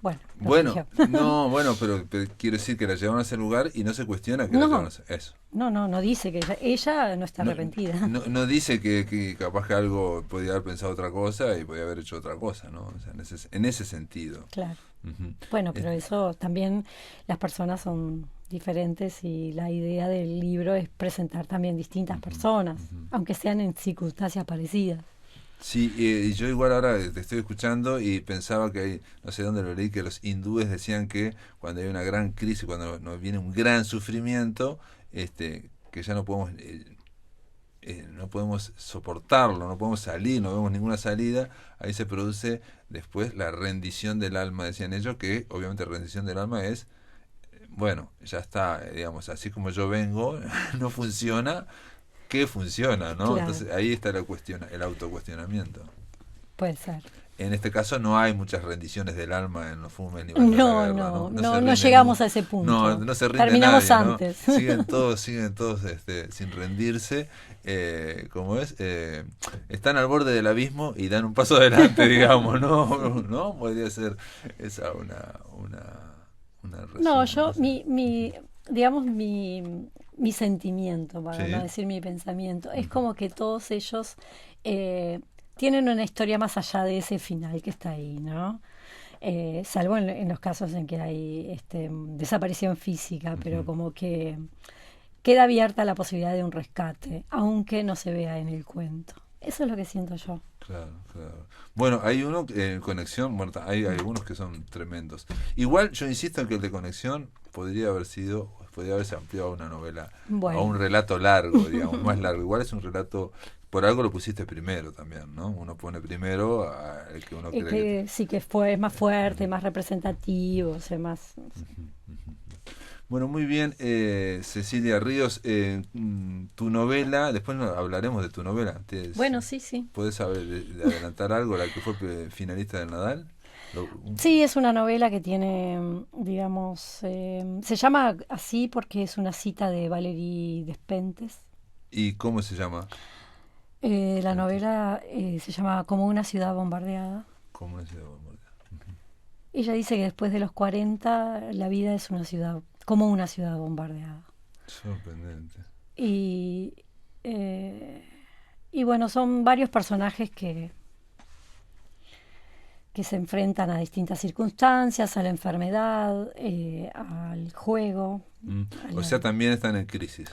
Bueno, Bueno, no, bueno, pero quiero decir que la llevaron a ese lugar y no se cuestiona que la llevaron a eso. No dice que ella no está arrepentida. No dice que capaz que algo podía haber pensado otra cosa y podía haber hecho otra cosa, ¿no? O sea, en ese sentido. Claro. Ujú. Bueno, pero eso también, las personas son diferentes y la idea del libro es presentar también distintas personas, aunque sean en circunstancias parecidas. Sí, y yo igual ahora te estoy escuchando y pensaba que hay, no sé dónde lo leí, que los hindúes decían que cuando hay una gran crisis, cuando nos viene un gran sufrimiento, que ya no podemos soportarlo, no podemos salir, no vemos ninguna salida, ahí se produce después la rendición del alma, decían ellos, que obviamente rendición del alma es, bueno, ya está, digamos, así como yo vengo, no funciona, ¿qué funciona, no? Claro. Entonces ahí está el autocuestionamiento. Puede ser. En este caso no hay muchas rendiciones del alma en los fumes ni bajo la guerra, no llegamos a ese punto. No se rinde Terminamos nadie, antes. Siguen todos sin rendirse, como es, están al borde del abismo y dan un paso adelante, digamos, ¿no? Podría ser esa una No, resumen, mi sentimiento, para Sí. no decir mi pensamiento, es como que todos ellos tienen una historia más allá de ese final que está ahí, ¿no? Salvo en los casos en que hay desaparición física, pero como que queda abierta la posibilidad de un rescate, aunque no se vea en el cuento. Eso es lo que siento yo. Claro. Bueno, hay uno en Conexión, Marta, hay algunos que son tremendos. Igual yo insisto en que el de Conexión podría haberse ampliado a una novela, Bueno. a un relato largo, digamos, más largo. Igual es un relato, por algo lo pusiste primero también, ¿no? Uno pone primero el que uno Es cree que sí que fue más fuerte, más representativo, o sea, más... Bueno, muy bien, Cecilia Ríos, tu novela, después hablaremos de tu novela. Bueno, sí. ¿Puedes adelantar algo, la que fue finalista del Nadal? Sí, es una novela que tiene, digamos, se llama así porque es una cita de Valéry Despentes. ¿Y cómo se llama? La novela se llama Como una ciudad bombardeada. ¿Cómo es? Ella dice que después de los 40 la vida es una ciudad, como una ciudad bombardeada. Sorprendente. Y bueno, son varios personajes que se enfrentan a distintas circunstancias, a la enfermedad, al juego. O sea, también están en crisis.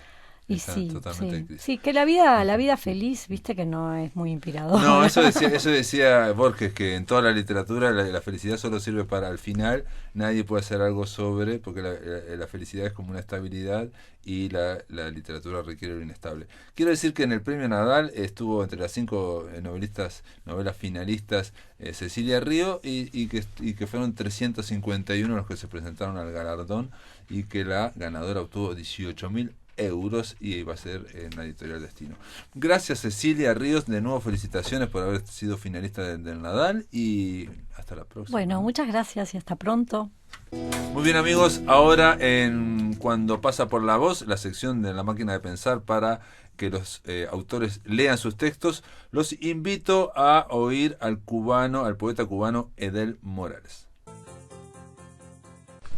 Y Están totalmente en crisis. sí, que la vida feliz, viste que no es muy inspiradora. No, eso decía Borges, que en toda la literatura la felicidad solo sirve para al final, nadie puede hacer algo sobre, porque la felicidad es como una estabilidad y la literatura requiere lo inestable. Quiero decir que en el premio Nadal estuvo entre las 5 novelas finalistas Cecilia Río y que fueron 351 los que se presentaron al galardón y que la ganadora obtuvo 18.000 euros y va a ser en la editorial Destino. Gracias Cecilia Ríos, de nuevo felicitaciones por haber sido finalista del Nadal y hasta la próxima. Bueno, muchas gracias y hasta pronto. Muy bien amigos, ahora en Cuando pasa por la voz, la sección de La máquina de pensar para que los autores lean sus textos, los invito a oír al poeta cubano Edel Morales.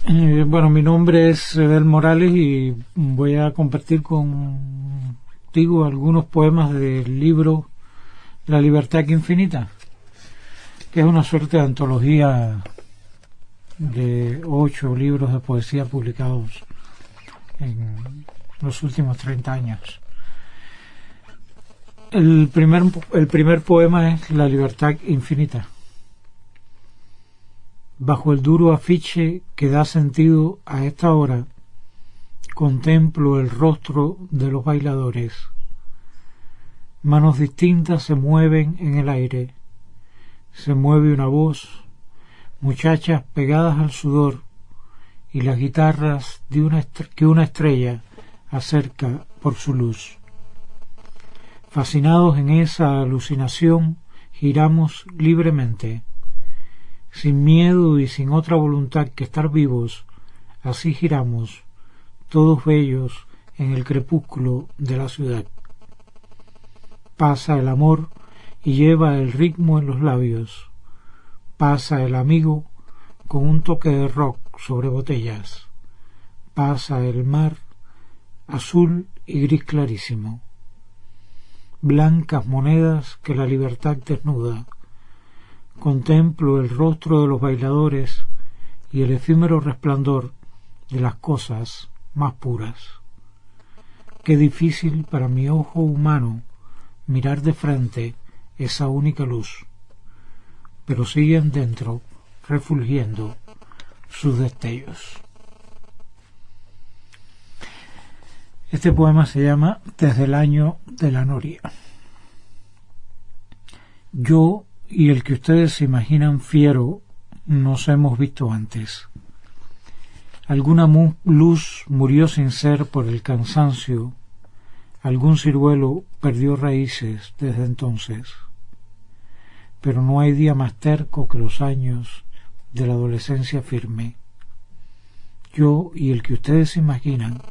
Bueno, mi nombre es Edel Morales y voy a compartir contigo algunos poemas del libro La libertad infinita, que es una suerte de antología de 8 libros de poesía publicados en los últimos 30 años. El primer poema es La libertad infinita. Bajo el duro afiche que da sentido a esta hora, contemplo el rostro de los bailadores. Manos distintas se mueven en el aire. Se mueve una voz, muchachas pegadas al sudor, y las guitarras que una estrella acerca por su luz. Fascinados en esa alucinación, giramos libremente. Sin miedo y sin otra voluntad que estar vivos, así giramos, todos bellos en el crepúsculo de la ciudad. Pasa el amor y lleva el ritmo en los labios. Pasa el amigo con un toque de rock sobre botellas. Pasa el mar, azul y gris clarísimo. Blancas monedas que la libertad desnuda. Contemplo el rostro de los bailadores y el efímero resplandor de las cosas más puras. Qué difícil para mi ojo humano mirar de frente esa única luz, pero siguen dentro refulgiendo sus destellos. Este poema se llama Desde el año de la noria. Yo y el que ustedes se imaginan fiero nos hemos visto antes. Alguna luz murió sin ser por el cansancio, algún ciruelo perdió raíces desde entonces. Pero no hay día más terco que los años de la adolescencia firme. Yo y el que ustedes se imaginan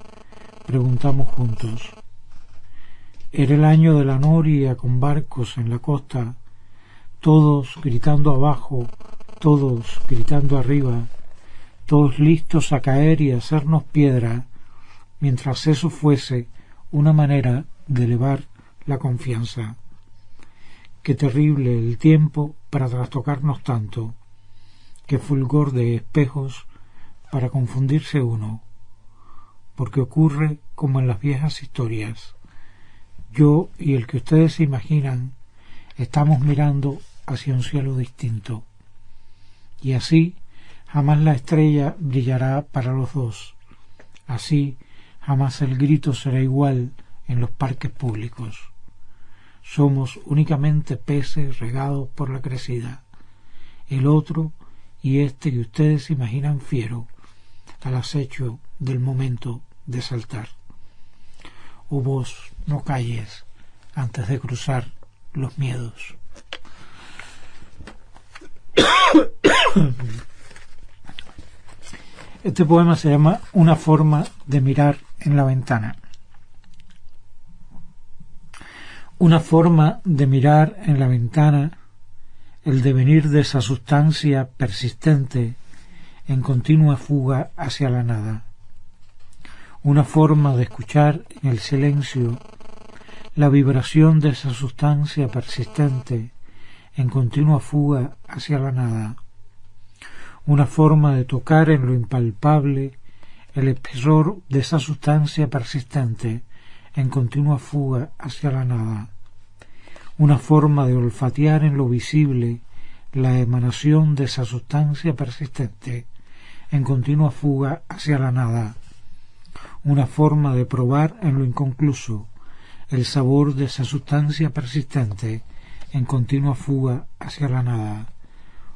preguntamos juntos. Era el año de la noria con barcos en la costa, todos gritando abajo, todos gritando arriba, todos listos a caer y hacernos piedra, mientras eso fuese una manera de elevar la confianza. Qué terrible el tiempo para trastocarnos tanto, qué fulgor de espejos para confundirse uno, porque ocurre como en las viejas historias. Yo y el que ustedes se imaginan estamos mirando hacia un cielo distinto, y así jamás la estrella brillará para los dos, así jamás el grito será igual en los parques públicos. Somos únicamente peces regados por la crecida, el otro y este que ustedes se imaginan fiero, al acecho del momento de saltar. Oh vos, no calles antes de cruzar los miedos. Este poema se llama Una forma de mirar en la ventana. Una forma de mirar en la ventana el devenir de esa sustancia persistente en continua fuga hacia la nada. Una forma de escuchar en el silencio la vibración de esa sustancia persistente en continua fuga hacia la nada. Una forma de tocar en lo impalpable el espesor de esa sustancia persistente en continua fuga hacia la nada. Una forma de olfatear en lo visible la emanación de esa sustancia persistente en continua fuga hacia la nada. Una forma de probar en lo inconcluso el sabor de esa sustancia persistente en continua fuga hacia la nada.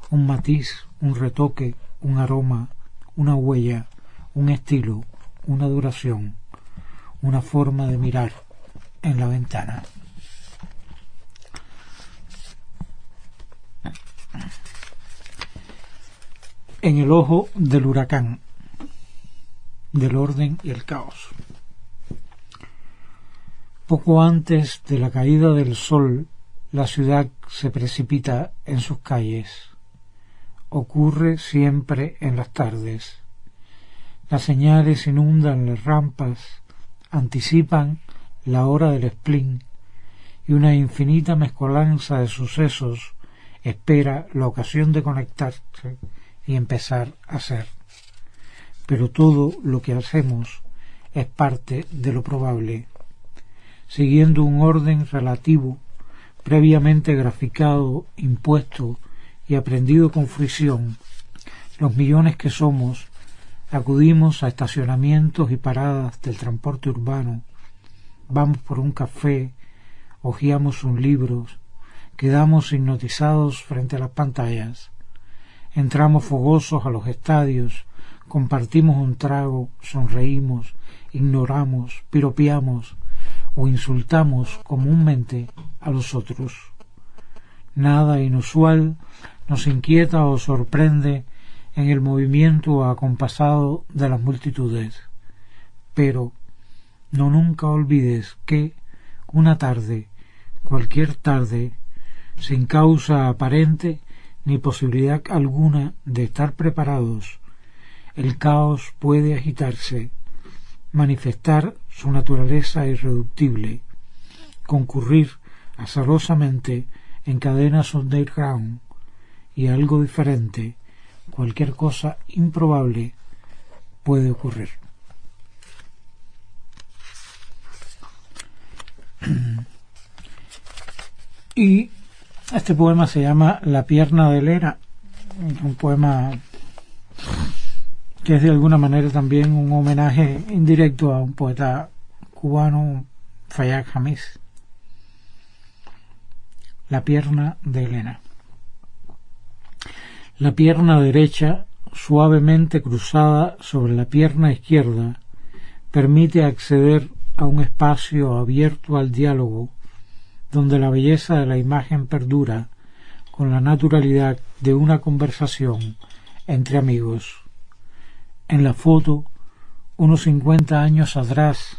Un matiz, un retoque, un aroma, una huella, un estilo, una duración, una forma de mirar en la ventana. En el ojo del huracán, del orden y el caos. Poco antes de la caída del sol, la ciudad se precipita en sus calles. Ocurre siempre en las tardes. Las señales inundan las rampas, anticipan la hora del spleen, y una infinita mezcolanza de sucesos espera la ocasión de conectarse y empezar a ser. Pero todo lo que hacemos es parte de lo probable, siguiendo un orden relativo previamente graficado, impuesto y aprendido con fruición. Los millones que somos acudimos a estacionamientos y paradas del transporte urbano, vamos por un café, hojeamos un libro, quedamos hipnotizados frente a las pantallas, entramos fogosos a los estadios, compartimos un trago, sonreímos, ignoramos, piropeamos o insultamos comúnmente a los otros. Nada inusual nos inquieta o sorprende en el movimiento acompasado de las multitudes, pero no nunca olvides que una tarde, cualquier tarde, sin causa aparente ni posibilidad alguna de estar preparados, el caos puede agitarse, manifestar su naturaleza irreductible, concurrir azarosamente en cadenas underground y algo diferente, cualquier cosa improbable puede ocurrir. Y este poema se llama La pierna de Elena, un poema que es de alguna manera también un homenaje indirecto a un poeta cubano, Fayad Hamis. La pierna de Elena. La pierna derecha, suavemente cruzada sobre la pierna izquierda, permite acceder a un espacio abierto al diálogo, donde la belleza de la imagen perdura con la naturalidad de una conversación entre amigos. En la foto, unos 50 años atrás,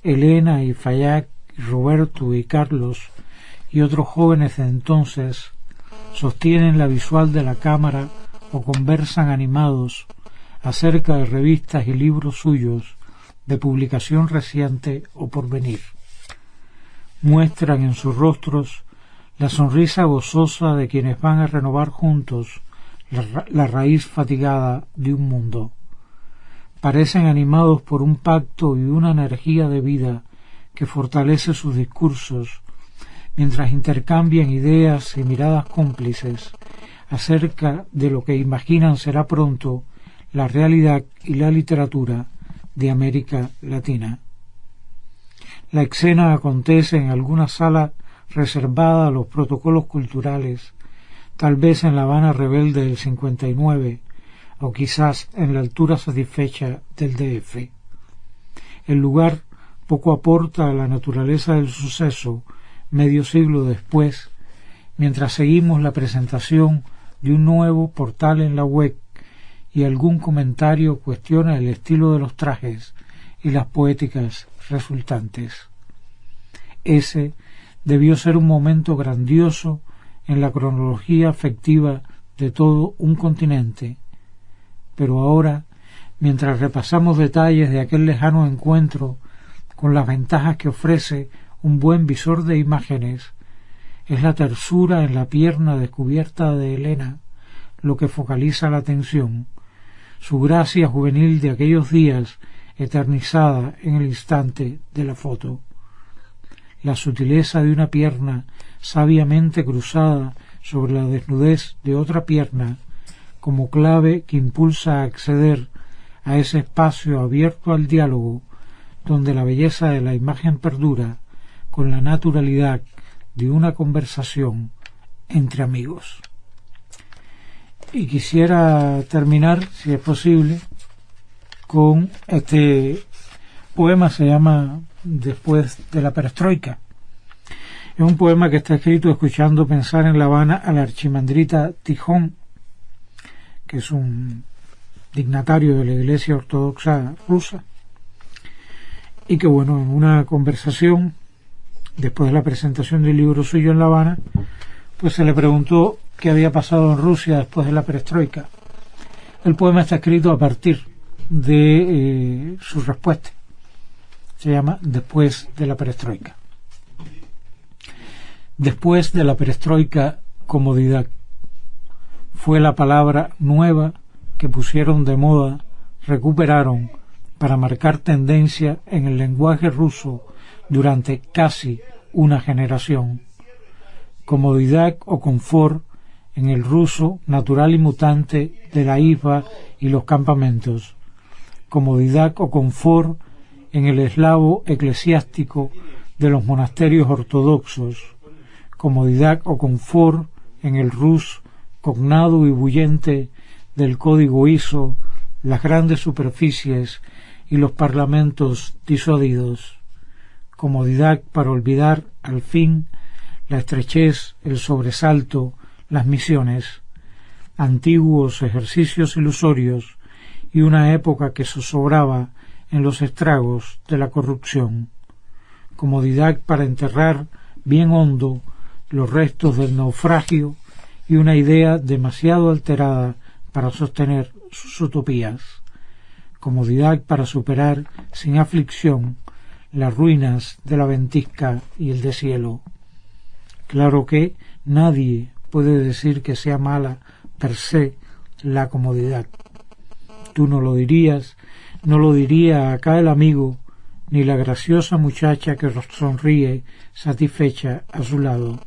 Elena y Fayad, y Roberto y Carlos y otros jóvenes de entonces sostienen la visual de la cámara o conversan animados acerca de revistas y libros suyos de publicación reciente o por venir. Muestran en sus rostros la sonrisa gozosa de quienes van a renovar juntos la raíz fatigada de un mundo. Parecen animados por un pacto y una energía de vida que fortalece sus discursos, mientras intercambian ideas y miradas cómplices acerca de lo que imaginan será pronto la realidad y la literatura de América Latina. La escena acontece en alguna sala reservada a los protocolos culturales, tal vez en La Habana rebelde del 59, o quizás en la altura satisfecha del DF. El lugar poco aporta a la naturaleza del suceso medio siglo después, mientras seguimos la presentación de un nuevo portal en la web y algún comentario cuestiona el estilo de los trajes y las poéticas resultantes. Ese debió ser un momento grandioso en la cronología afectiva de todo un continente, pero ahora, mientras repasamos detalles de aquel lejano encuentro con las ventajas que ofrece un buen visor de imágenes, es la tersura en la pierna descubierta de Elena lo que focaliza la atención, su gracia juvenil de aquellos días eternizada en el instante de la foto. La sutileza de una pierna sabiamente cruzada sobre la desnudez de otra pierna como clave que impulsa a acceder a ese espacio abierto al diálogo donde la belleza de la imagen perdura con la naturalidad de una conversación entre amigos. Y quisiera terminar, si es posible, con este poema, se llama Después de la perestroika. Es un poema que está escrito escuchando pensar en La Habana a la archimandrita Tijón, que es un dignatario de la Iglesia Ortodoxa rusa, y que, bueno, en una conversación después de la presentación del libro suyo en La Habana, pues se le preguntó qué había pasado en Rusia después de la perestroika. El poema está escrito a partir de su respuesta. Se llama Después de la perestroika. Después de la perestroika, comodidad. Fue la palabra nueva que pusieron de moda, recuperaron para marcar tendencia en el lenguaje ruso durante casi una generación. Comodidad o confort en el ruso natural y mutante de la isba y los campamentos. Comodidad o confort en el eslavo eclesiástico de los monasterios ortodoxos. Comodidad o confort en el rus cognado y bullente del código ISO, las grandes superficies y los parlamentos disuadidos. Comodidad para olvidar, al fin, la estrechez, el sobresalto, las misiones, antiguos ejercicios ilusorios y una época que zozobraba en los estragos de la corrupción. Comodidad para enterrar bien hondo los restos del naufragio y una idea demasiado alterada para sostener sus utopías, comodidad para superar sin aflicción las ruinas de la ventisca y el deshielo. Claro que nadie puede decir que sea mala per se la comodidad. Tú no lo dirías, no lo diría acá el amigo, ni la graciosa muchacha que sonríe satisfecha a su lado.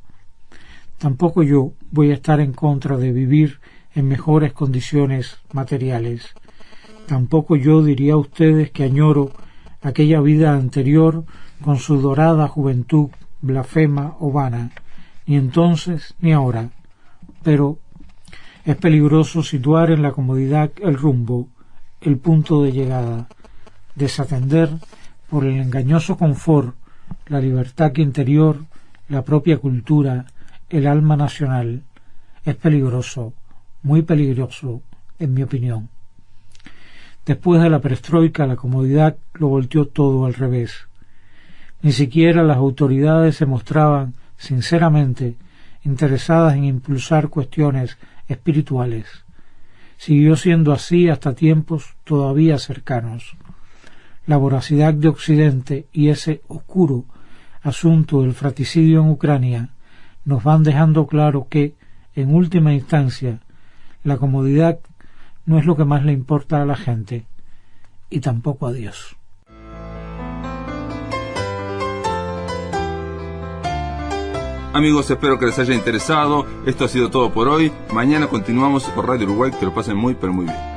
Tampoco yo voy a estar en contra de vivir en mejores condiciones materiales. Tampoco yo diría a ustedes que añoro aquella vida anterior con su dorada juventud blasfema o vana, ni entonces ni ahora. Pero es peligroso situar en la comodidad el rumbo, el punto de llegada, desatender por el engañoso confort la libertad interior, la propia cultura, el alma nacional. Es peligroso, muy peligroso, en mi opinión. Después de la perestroika, la comodidad lo volteó todo al revés. Ni siquiera las autoridades se mostraban, sinceramente, interesadas en impulsar cuestiones espirituales. Siguió siendo así hasta tiempos todavía cercanos. La voracidad de Occidente y ese oscuro asunto del fratricidio en Ucrania nos van dejando claro que, en última instancia, la comodidad no es lo que más le importa a la gente, y tampoco a Dios. Amigos, espero que les haya interesado. Esto ha sido todo por hoy. Mañana continuamos por Radio Uruguay. Que lo pasen muy, pero muy bien.